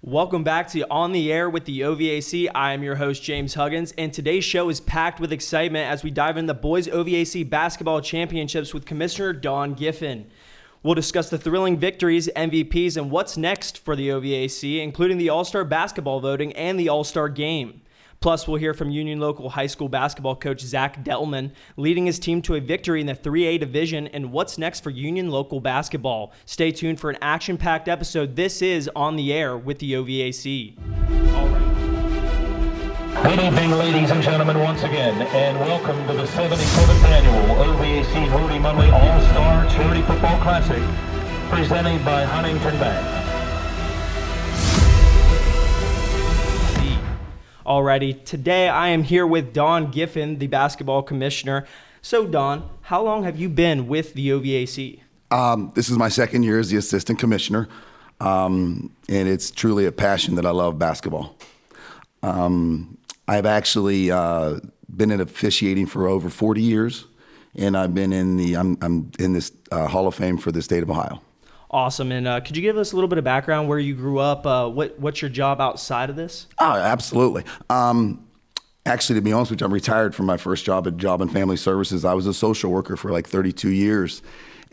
Welcome back to On the Air with the OVAC. I am your host, James Huggins, and today's show is packed with excitement as we dive into the boys OVAC basketball championships with Commissioner Don Giffin. We'll discuss the thrilling victories, MVPs, and what's next for the OVAC, including the All-Star basketball voting and the All-Star game. Plus, we'll hear from Union Local High School basketball coach Zack Delman, leading his team to a victory in the 3A division, and what's next for Union Local basketball. Stay tuned for an action-packed episode. This is On the Air with the OVAC. All right. Good evening, ladies and gentlemen, once again, and welcome to the 77th Annual OVAC Rudy Munley All-Star Charity Football Classic, presented by Huntington Bank. Alrighty, today I am here with Don Giffin, the basketball commissioner. So Don, how long have you been with the OVAC? This is my second year as the assistant commissioner, and it's truly a passion that I love basketball. I've actually been in officiating for over 40 years, and I've been I'm in this Hall of Fame for the state of Ohio. Awesome. And could you give us a little bit of background where you grew up? What's your job outside of this? Oh, absolutely. Actually, to be honest with you, I'm retired from my first job at Job and Family Services. I was a social worker for like 32 years,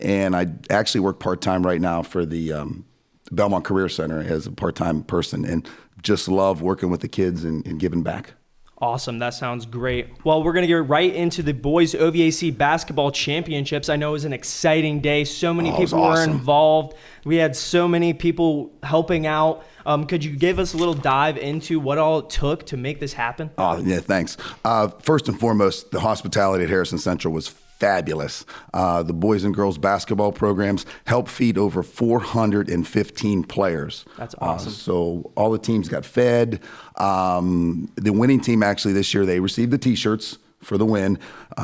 and I actually work part-time right now for the Belmont Career Center as a part-time person, and just love working with the kids and giving back. Awesome. That sounds great. Well, we're going to get right into the boys OVAC basketball championships. I know it was an exciting day. So many people were involved. We had so many people helping out. Could you give us a little dive into what all it took to make this happen? Oh, yeah, thanks. First and foremost, the hospitality at Harrison Central was fabulous. The boys and girls basketball programs helped feed over 415 players. That's awesome. So all the teams got fed. The winning team actually this year, they received the T-shirts for the win.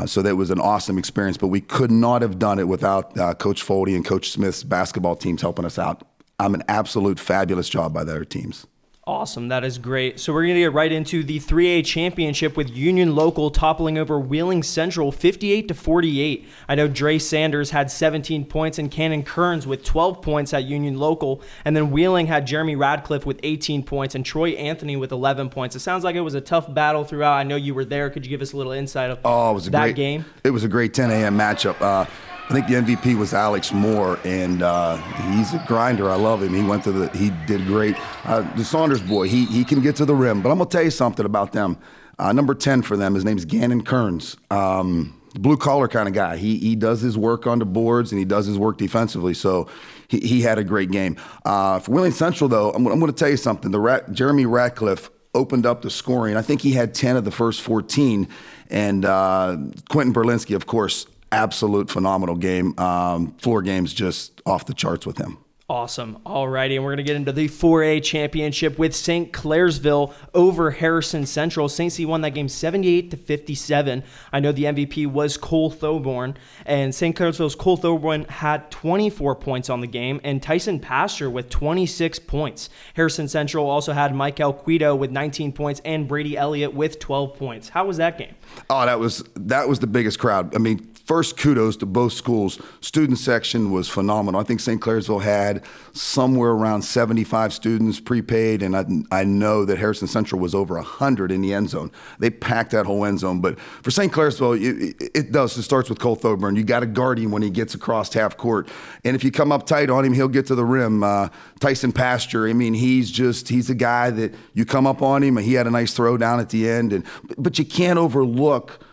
So that was an awesome experience, but we could not have done it without Coach Foldy and Coach Smith's basketball teams helping us out. An absolute fabulous job by their teams. Awesome. That is great. So we're going to get right into the 3A championship with Union Local toppling over Wheeling Central 58-48. I know Dre Sanders had 17 points and Cannon Kearns with 12 points at Union Local. And then Wheeling had Jeremy Radcliffe with 18 points and Troy Anthony with 11 points. It sounds like it was a tough battle throughout. I know you were there. Could you give us a little insight of that game? It was a great 10 a.m. matchup. I think the MVP was Alex Moore, and he's a grinder. I love him. He did great. The Saunders boy, he can get to the rim. But I'm gonna tell you something about them. Number 10 for them, his name's Cannon Kearns. Blue collar kind of guy. He does his work on the boards and he does his work defensively. So he had a great game. For Wheeling Central though, I'm gonna tell you something. Jeremy Radcliffe opened up the scoring. I think he had 10 of the first 14, and Quentin Berlinski, of course. Absolute phenomenal game. Floor games just off the charts with him. Awesome. All righty, and we're going to get into the 4A championship with St. Clairsville over Harrison Central. St. C won that game 78-57. I know the MVP was Cole Thoburn, and St. Clairsville's Cole Thoburn had 24 points on the game, and Tyson Pastor with 26 points. Harrison Central also had Michael Quito with 19 points and Brady Elliott with 12 points. How was that game? Oh, that was the biggest crowd. I mean, first, kudos to both schools. Student section was phenomenal. I think St. Clairsville had somewhere around 75 students prepaid, and I know that Harrison Central was over 100 in the end zone. They packed that whole end zone. But for St. Clairsville, it starts with Cole Thoburn. You got to guard him when he gets across half court. And if you come up tight on him, he'll get to the rim. Tyson Pasture, I mean, he's a guy that you come up on him, and he had a nice throw down at the end. But you can't overlook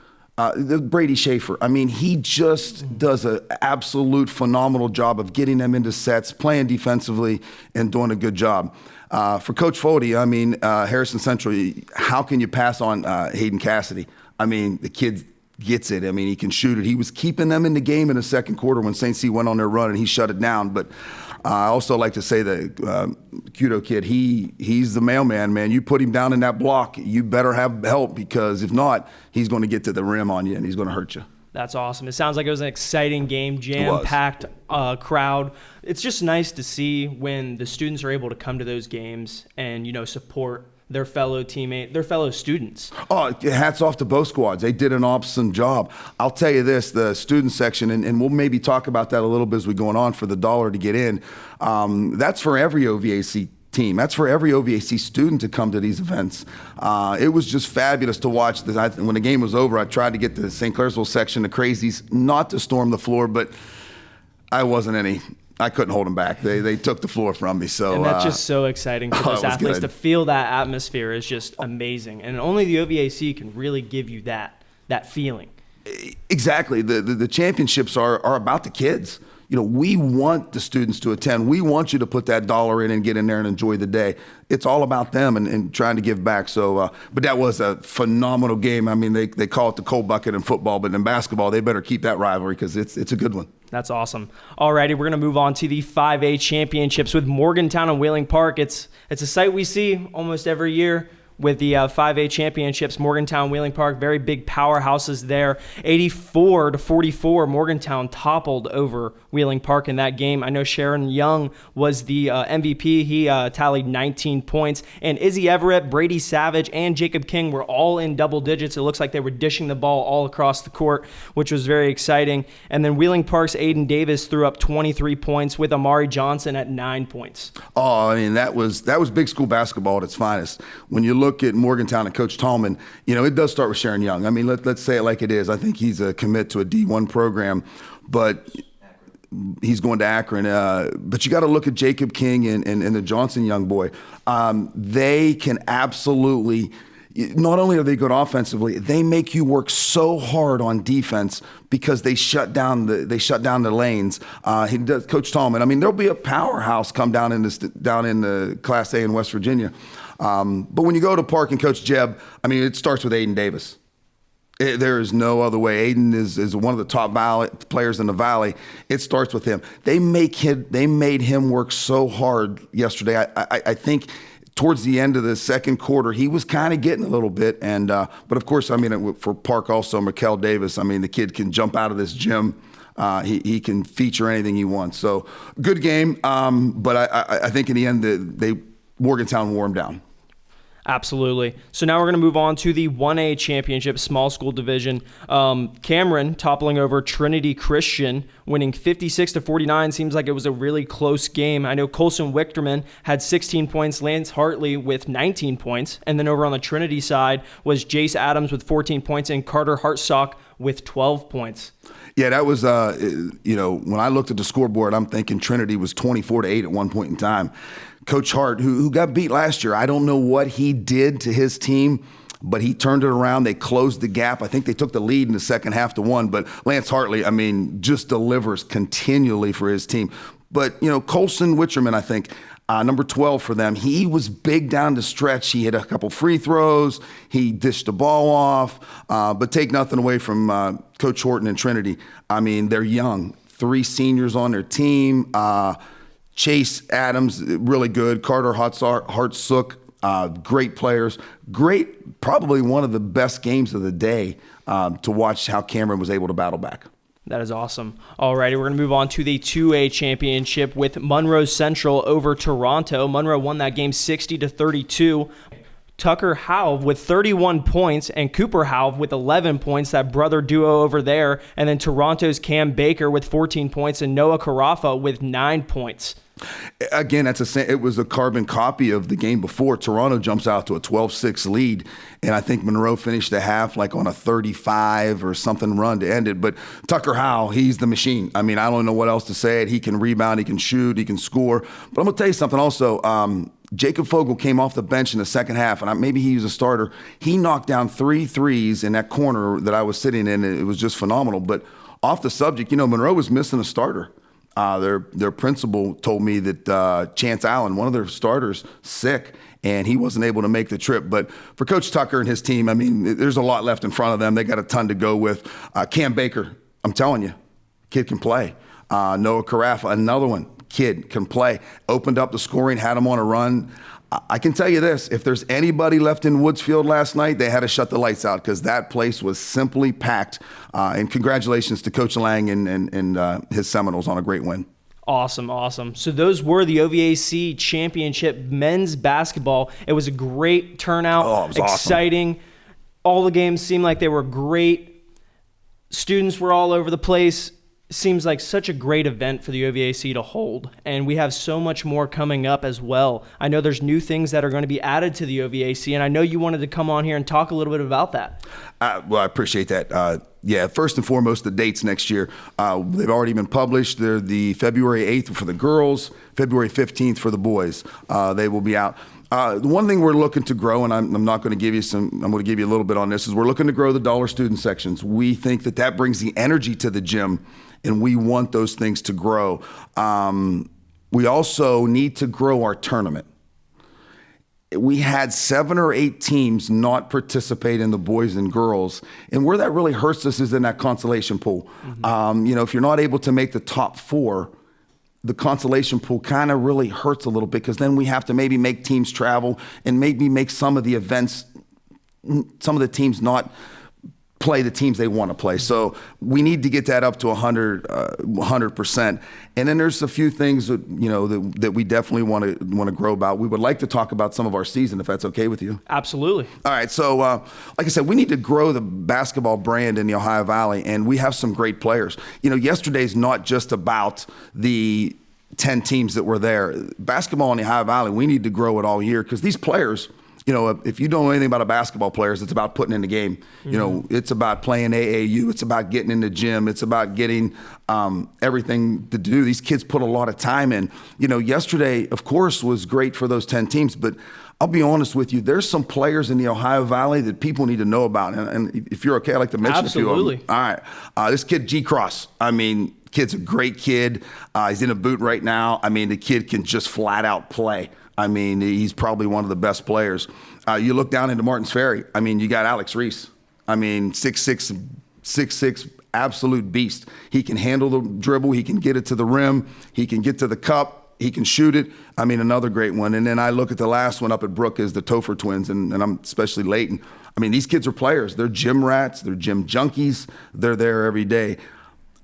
Brady Schaefer. I mean, he just does an absolute phenomenal job of getting them into sets, playing defensively, and doing a good job. For Coach Foldy, I mean, Harrison Central, how can you pass on Hayden Cassidy? I mean, the kid gets it. I mean, he can shoot it. He was keeping them in the game in the second quarter when St. C went on their run, and he shut it down. But I also like to say that Kudo kid, he's the mailman, man. You put him down in that block, you better have help, because if not, he's going to get to the rim on you and he's going to hurt you. That's awesome. It sounds like it was an exciting game, jam-packed crowd. It's just nice to see when the students are able to come to those games and, support their fellow teammate, their fellow students. Oh, hats off to both squads. They did an awesome job. I'll tell you this, the student section, and we'll maybe talk about that a little bit as we go on for the $1 to get in. That's for every OVAC team. That's for every OVAC student to come to these events. It was just fabulous to watch. When the game was over, I tried to get the St. Clairsville section, the crazies, not to storm the floor, but I couldn't hold them back. They took the floor from me. So and that's just so exciting for those athletes good. to feel that atmosphere is just amazing. And only the OVAC can really give you that feeling. Exactly. The championships are about the kids. We want the students to attend. We want you to put that dollar in and get in there and enjoy the day. It's all about them and trying to give back. So, but that was a phenomenal game. I mean, they call it the cold bucket in football, but in basketball, they better keep that rivalry because it's a good one. That's awesome. Alrighty, we're going to move on to the 5A championships with Morgantown and Wheeling Park. It's a sight we see almost every year with the 5A championships. Morgantown, Wheeling Park, very big powerhouses there. 84-44, Morgantown toppled over Wheeling Park in that game. I know Sharon Young was the MVP. He tallied 19 points. And Izzy Everett, Brady Savage, and Jacob King were all in double digits. It looks like they were dishing the ball all across the court, which was very exciting. And then Wheeling Park's Aiden Davis threw up 23 points with Amari Johnson at 9 points. Oh, I mean, that was big school basketball at its finest. When you look at Morgantown and Coach Delman, it does start with Sharon Young. I mean, let's say it like it is. I think he's a commit to a D1 program, but he's going to Akron. But you got to look at Jacob King and the Johnson young boy. They can absolutely, not only are they good offensively, they make you work so hard on defense because they shut down the lanes. He does, Coach Delman. I mean, there'll be a powerhouse come down in the Class A in West Virginia. But when you go to Park and Coach Jeb, I mean, it starts with Aiden Davis. There is no other way. Aiden is one of the top players in the Valley. It starts with him. They made him work so hard yesterday. I think towards the end of the second quarter, he was kind of getting a little bit. And but of course, I mean, for Park also, Mikkel Davis. I mean, the kid can jump out of this gym. He can feature anything he wants. So good game. But I think in the end, Morgantown wore him down. Absolutely. So now we're going to move on to the 1A championship small school division. Cameron toppling over Trinity Christian, winning 56-49. Seems like it was a really close game. I know Colson Wichterman had 16 points, Lance Hartley with 19 points. And then over on the Trinity side was Jace Adams with 14 points and Carter Hartsock with 12 points. Yeah, that was, when I looked at the scoreboard, I'm thinking Trinity was 24-8 at one point in time. Coach Hart, who got beat last year, I don't know what he did to his team, but he turned it around. They closed the gap. I think they took the lead in the second half to 1, but Lance Hartley, I mean, just delivers continually for his team. But, Colson Wichterman, I think, number 12 for them, he was big down the stretch. He hit a couple free throws. He dished the ball off, but take nothing away from Coach Horton and Trinity. I mean, they're young. 3 seniors on their team. Chase Adams, really good. Carter Hartsook, great players. Great, probably one of the best games of the day to watch how Cameron was able to battle back. That is awesome. All righty, we're going to move on to the 2A championship with Monroe Central over Toronto. Monroe won that game 60-32. Tucker Halve with 31 points and Cooper Halve with 11 points, that brother duo over there. And then Toronto's Cam Baker with 14 points and Noah Carafa with 9 points. Again, it was a carbon copy of the game before. Toronto jumps out to a 12-6 lead, and I think Monroe finished the half like on a 35 or something run to end it. But Tucker Howell, he's the machine. I mean, I don't know what else to say. He can rebound, he can shoot, he can score. But I'm going to tell you something also. Jacob Fogel came off the bench in the second half, and maybe he was a starter. He knocked down 3 threes in that corner that I was sitting in. It was just phenomenal. But off the subject, Monroe was missing a starter. Their principal told me that Chance Allen, one of their starters, sick, and he wasn't able to make the trip. But for Coach Tucker and his team, I mean, there's a lot left in front of them. They got a ton to go with. Cam Baker, I'm telling you, kid can play. Noah Carafa, another one, kid can play. Opened up the scoring, had him on a run. I can tell you this, if there's anybody left in Woodsfield last night, they had to shut the lights out because that place was simply packed. And congratulations to Coach Lang and his Seminoles on a great win. Awesome. So those were the OVAC Championship men's basketball. It was a great turnout. Oh, it was exciting. Awesome. All the games seemed like they were great. Students were all over the place. seems like such a great event for the OVAC to hold, and we have so much more coming up as well. I know there's new things that are going to be added to the OVAC, and I know you wanted to come on here and talk a little bit about that. Well, I appreciate that. Yeah, first and foremost, the dates next year, they've already been published. They're the February 8th for the girls, February 15th for the boys. They will be out. The one thing we're looking to grow, and I'm not going to give you I'm going to give you a little bit on this, is we're looking to grow the dollar student sections. We think that brings the energy to the gym, and we want those things to grow. We also need to grow our tournament. We had 7 or 8 teams not participate in the boys and girls, and where that really hurts us is in that consolation pool. If you're not able to make the top 4, the consolation pool kind of really hurts a little bit, because then we have to maybe make teams travel and maybe make some of the events, some of the teams not play the teams they want to play. So we need to get that up to 100%. And then there's a few things that, that we definitely want to grow about. We would like to talk about some of our season, if that's okay with you. Absolutely. All right. So like I said, we need to grow the basketball brand in the Ohio Valley, and we have some great players. Yesterday's not just about the 10 teams that were there. Basketball in the Ohio Valley, we need to grow it all year, because these players, if you don't know anything about a basketball player, it's about putting in the game. It's about playing AAU. It's about getting in the gym. It's about getting everything to do. These kids put a lot of time in. Yesterday, of course, was great for those 10 teams, but I'll be honest with you, there's some players in the Ohio Valley that people need to know about. And if you're okay, I'd like to mention a few of them. All right. This kid, G Cross, kid's a great kid. He's in a boot right now. The kid can just flat out play. He's probably one of the best players. You look down into Martins Ferry. You got Alex Reese. 6'6", absolute beast. He can handle the dribble. He can get it to the rim. He can get to the cup. He can shoot it. Another great one. And then I look at the last one up at Brook is the Topher twins, and I'm especially Leighton. These kids are players. They're gym rats. They're gym junkies. They're there every day.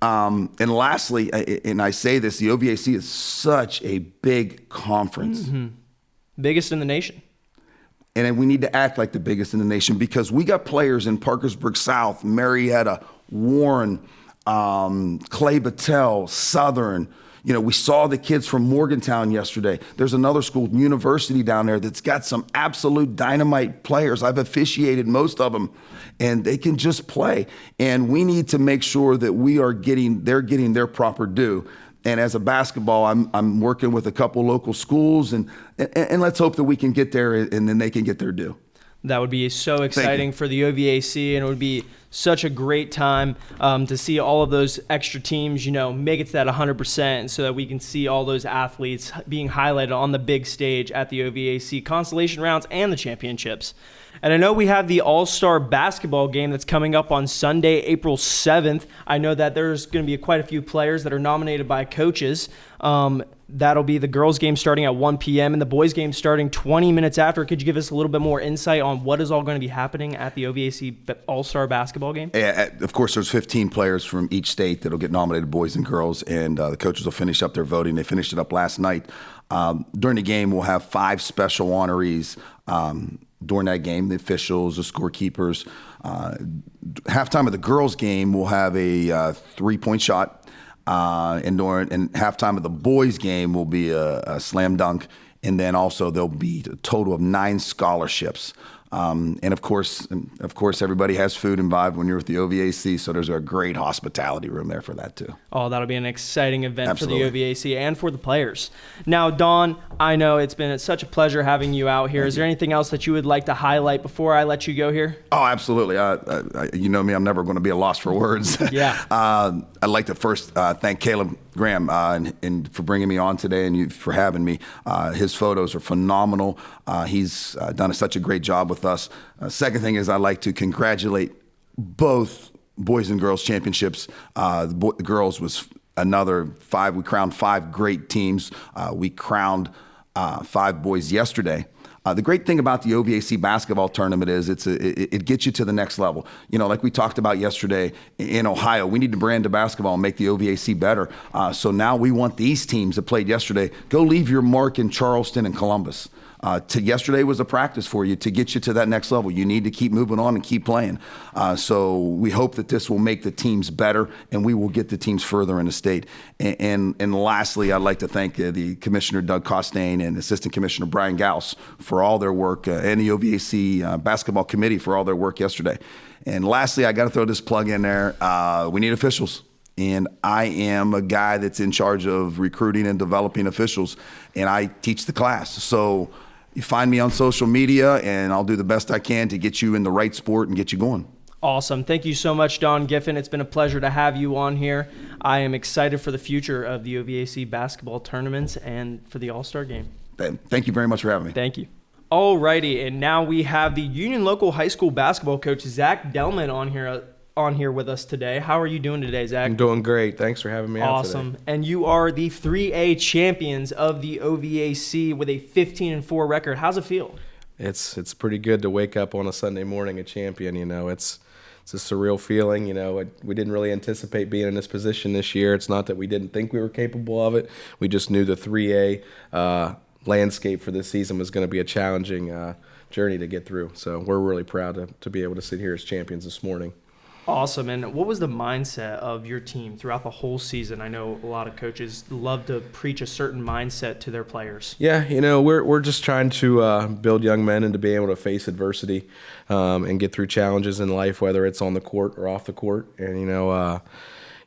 And lastly, and I say this, the OVAC is such a big conference. Mm-hmm. Biggest in the nation. And we need to act like the biggest in the nation, because we got players in Parkersburg South, Marietta, Warren, Clay Battelle, Southern. We saw the kids from Morgantown yesterday. There's another school, University, down there that's got some absolute dynamite players. I've officiated most of them, and they can just play. And we need to make sure that they're getting their proper due. And as a basketball, I'm working with a couple local schools, and let's hope that we can get there, and then they can get their due. That would be so exciting for the OVAC, and it would be such a great time to see all of those extra teams, make it to that 100%, so that we can see all those athletes being highlighted on the big stage at the OVAC consolation rounds and the championships. And I know we have the All-Star basketball game that's coming up on Sunday, April 7th. I know that there's going to be quite a few players that are nominated by coaches. That'll be the girls' game starting at 1 p.m. and the boys' game starting 20 minutes after. Could you give us a little bit more insight on what is all going to be happening at the OVAC All-Star basketball game? Yeah, of course, there's 15 players from each state that'll get nominated, boys and girls, and the coaches will finish up their voting. They finished it up last night. During the game, we'll have 5 special honorees. During that game, the officials, the scorekeepers. Halftime of the girls' game, we'll have a 3-point shot. And halftime of the boys' game will be a slam dunk. And then also there'll be a total of 9 scholarships. And of course, everybody has food and vibe when you're with the OVAC, so there's a great hospitality room there for that too. Oh, that'll be an exciting event Absolutely. For the OVAC and for the players. Now, Dawn, I know it's been such a pleasure having you out here. Is there anything else that you would like to highlight before I let you go here? Oh, absolutely. You know me, I'm never going to be a loss for words. Yeah. I'd like to first thank Caleb Graham and for bringing me on today, and you for having me. His photos are phenomenal. He's done such a great job with us. Second thing is I'd like to congratulate both boys and girls championships. The girls was another 5. We crowned 5 great teams. We crowned 5 boys yesterday. The great thing about the OVAC basketball tournament is it gets you to the next level. Like we talked about yesterday in Ohio, we need to brand the basketball and make the OVAC better. So now we want these teams that played yesterday, go leave your mark in Charleston and Columbus. Yesterday was a practice for you to get you to that next level. You need to keep moving on and keep playing. So we hope that this will make the teams better, and we will get the teams further in the state. And lastly, I'd like to thank the Commissioner Doug Costain and Assistant Commissioner Brian Gauss for all their work, and the OVAC basketball committee for all their work yesterday. And lastly, I got to throw this plug in there. We need officials. And I am a guy that's in charge of recruiting and developing officials, and I teach the class. So you find me on social media, and I'll do the best I can to get you in the right sport and get you going. Awesome. Thank you so much, Don Giffin. It's been a pleasure to have you on here. I am excited for the future of the OVAC basketball tournaments and for the All-Star game. Thank you very much for having me. Thank you. Alrighty, and now we have the Union Local High School basketball coach, Zack Delman, on here with us today. How are you doing today, Zack? I'm doing great. Thanks for having me out today. Awesome. And you are the 3A champions of the OVAC with a 15-4 record. How's it feel? It's pretty good to wake up on a Sunday morning a champion. It's a surreal feeling. We didn't really anticipate being in this position this year. It's not that we didn't think we were capable of it. We just knew the 3A landscape for this season was going to be a challenging journey to get through. So we're really proud to be able to sit here as champions this morning. Awesome. And what was the mindset of your team throughout the whole season? I know a lot of coaches love to preach a certain mindset to their players. Yeah, we're just trying to build young men and to be able to face adversity and get through challenges in life, whether it's on the court or off the court.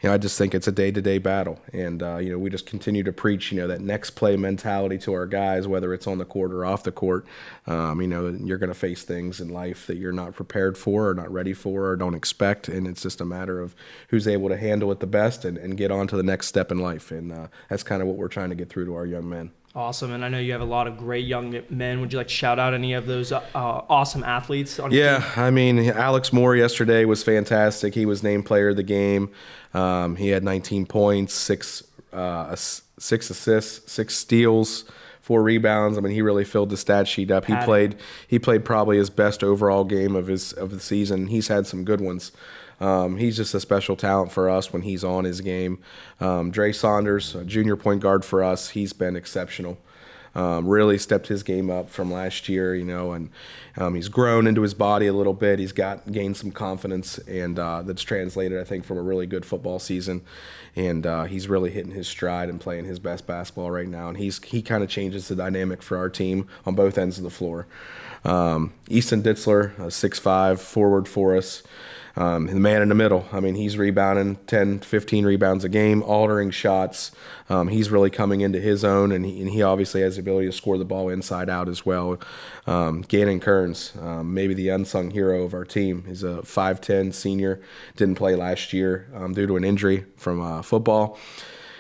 And I just think it's a day-to-day battle, and we just continue to preach that next play mentality to our guys, whether it's on the court or off the court. You're going to face things in life that you're not prepared for or not ready for or don't expect, and it's just a matter of who's able to handle it the best and get on to the next step in life, and that's kind of what we're trying to get through to our young men. Awesome, and I know you have a lot of great young men. Would you like to shout out any of those awesome athletes on your team? Alex Moore yesterday was fantastic. He was named player of the game. He had 19 points, six assists, 6 steals, 4 rebounds. He really filled the stat sheet up. He played probably his best overall game of the season. He's had some good ones. He's just a special talent for us when he's on his game. Dre Saunders, a junior point guard for us, he's been exceptional. Really stepped his game up from last year, and he's grown into his body a little bit. He's gained some confidence, and that's translated, I think, from a really good football season. And he's really hitting his stride and playing his best basketball right now. And he kind of changes the dynamic for our team on both ends of the floor. Easton Ditzler, a 6'5" forward for us. The man in the middle. He's rebounding 10, 15 rebounds a game, altering shots. He's really coming into his own, and he obviously has the ability to score the ball inside out as well. Gannon Kearns, maybe the unsung hero of our team. He's a 5'10" senior, didn't play last year due to an injury from football.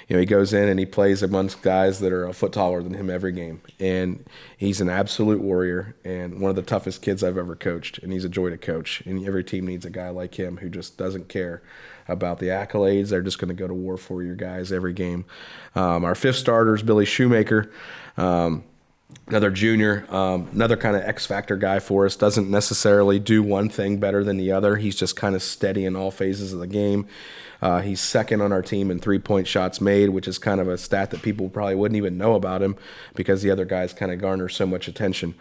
He goes in and he plays amongst guys that are a foot taller than him every game. And he's an absolute warrior and one of the toughest kids I've ever coached. And he's a joy to coach. And every team needs a guy like him who just doesn't care about the accolades. They're just going to go to war for your guys every game. Our 5th starter is Billy Shoemaker. Another junior, another kind of X-factor guy for us. Doesn't necessarily do one thing better than the other. He's just kind of steady in all phases of the game. He's second on our team in 3-point shots made, which is kind of a stat that people probably wouldn't even know about him because the other guys kind of garner so much attention.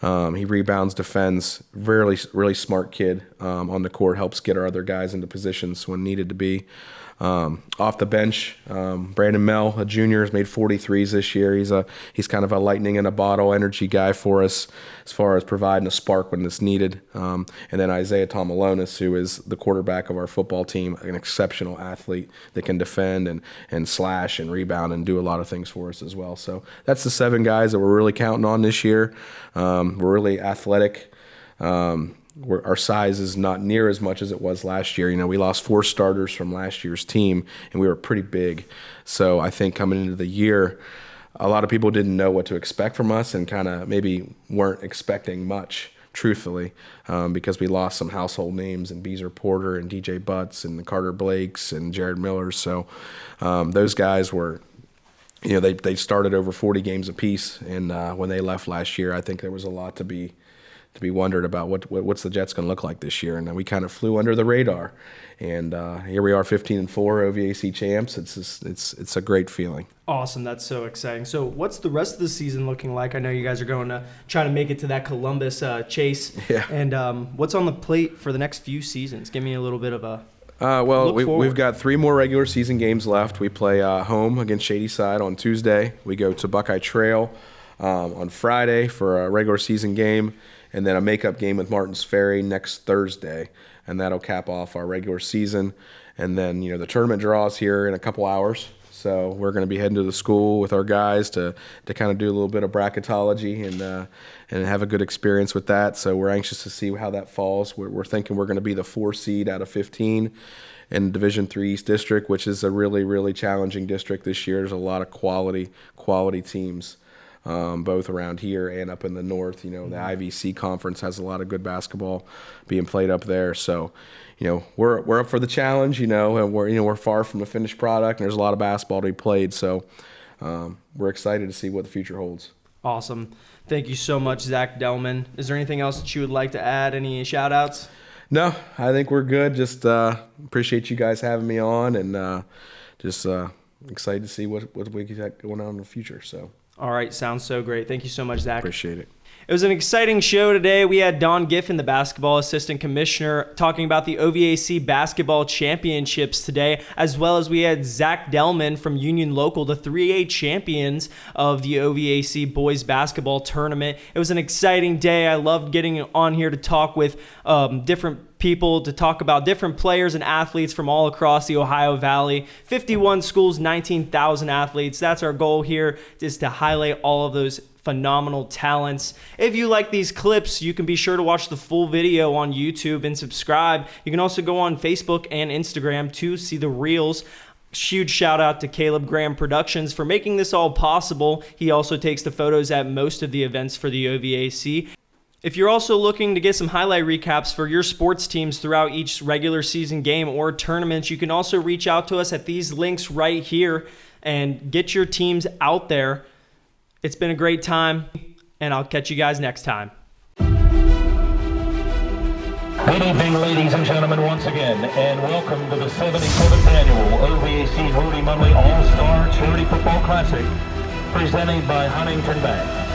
He rebounds, defends, really, really smart kid on the court, helps get our other guys into positions when needed to be. Off the bench, Brandon Mell, a junior, has made 43s this year. He's kind of a lightning in a bottle energy guy for us as far as providing a spark when it's needed. And then Isaiah Tomalonis, who is the quarterback of our football team, an exceptional athlete that can defend and slash and rebound and do a lot of things for us as well. So that's the 7 guys that we're really counting on this year. We're really athletic. Our size is not near as much as it was last year. We lost 4 starters from last year's team, and we were pretty big. So I think coming into the year, a lot of people didn't know what to expect from us and kind of maybe weren't expecting much, truthfully, because we lost some household names in Beezer Porter and DJ Butts and the Carter Blakes and Jared Millers. So those guys were, they started over 40 games apiece, and when they left last year, I think there was a lot to be be wondered about what's the Jets going to look like this year, and then we kind of flew under the radar, and here we are, 15-4 OVAC champs. It's a great feeling. Awesome. That's so exciting. So what's the rest of the season looking like? I know you guys are going to try to make it to that Columbus chase. Yeah. And what's on the plate for the next few seasons? Give me a little bit of a we've got 3 more regular season games left. We play home against Shadyside on Tuesday. We go to Buckeye Trail on Friday for a regular season game, and then a makeup game with Martins Ferry next Thursday, and that'll cap off our regular season. And then, the tournament draws here in a couple hours, so we're going to be heading to the school with our guys to kind of do a little bit of bracketology and have a good experience with that. So we're anxious to see how that falls. We're thinking we're going to be the 4 seed out of 15 in Division III East District, which is a really, really challenging district this year. There's a lot of quality teams. Both around here and up in the north. The IVC conference has a lot of good basketball being played up there. So, we're up for the challenge, and we're far from the finished product, and there's a lot of basketball to be played. So, we're excited to see what the future holds. Awesome. Thank you so much, Zack Delman. Is there anything else that you would like to add? Any shout outs? No, I think we're good. Just appreciate you guys having me on, and just excited to see what we got going on in the future. So. All right, sounds so great. Thank you so much, Zack. Appreciate it. It was an exciting show today. We had Don Giffin, the basketball assistant commissioner, talking about the OVAC basketball championships today, as well as we had Zack Delman from Union Local, the 3A champions of the OVAC boys basketball tournament. It was an exciting day. I loved getting on here to talk with different people, to talk about different players and athletes from all across the Ohio Valley. 51 schools, 19,000 athletes. That's our goal here, is to highlight all of those phenomenal talents. If you like these clips, you can be sure to watch the full video on YouTube and subscribe. You can also go on Facebook and Instagram to see the reels. Huge shout out to Caleb Graham Productions for making this all possible. He also takes the photos at most of the events for the OVAC. If you're also looking to get some highlight recaps for your sports teams throughout each regular season game or tournament, you can also reach out to us at these links right here and get your teams out there. It's been a great time, and I'll catch you guys next time. Good evening, ladies and gentlemen, once again, and welcome to the 77th annual OVAC Rudy Munley All-Star Charity Football Classic, presented by Huntington Bank.